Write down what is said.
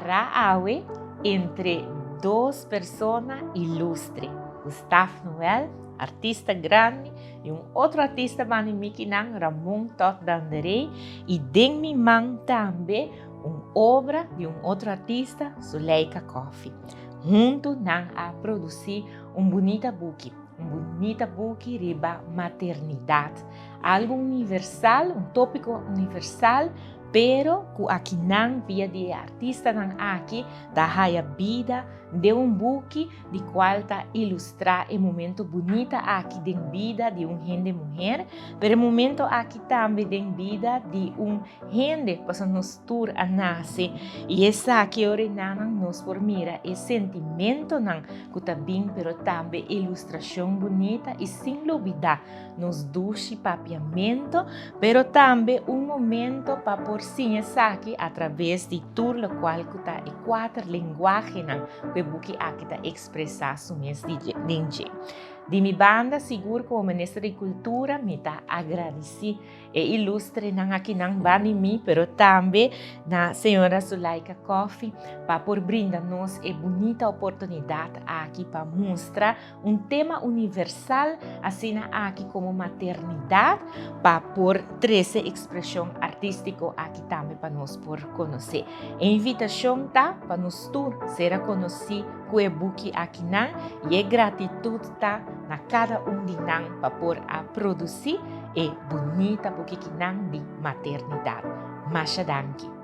para awe entre duas pessoas ilustres, Gustavo Noel, artista grande, e outro artista que nang Ramon Tot Danderey, e den mi man também uma obra de outro artista, Zuleika Coffee. Junto nang a produzir bonita book riba maternidade, algo universal, tópico universal, pero que aqui nang via de artista nang aqui da a vida de book de qual tá ilustrar o momento bonita aqui de vida de gente mulher, pero momento aqui também de vida de gente para nos tur a nascer, e essa aqui ora nang nos por mira e sentimento nang que tá bem, pero também ilustração bonita e sem dúvida nos duche papiamento, pero também momento para por sim essa aqui através de tur lo qual que tá e quatro linguagem nang que buki aqui tá expressar sumes de de mi banda, seguro como ministra de Cultura, me tá agradeci e ilustre nang aqui nang bani mi, pero também na senhora Zuleika Coffee, para por brindar-nos a bonita oportunidade aqui para mostrar tema universal, assim aqui como maternidade, para por trazer expressão artística aqui também para nós por conhecer. A invitação tá para nós tour ser conhecido com o book aqui nang e gratitude tá na cada de nang para por a produzir e bonita book nang de maternidade. Masha danki.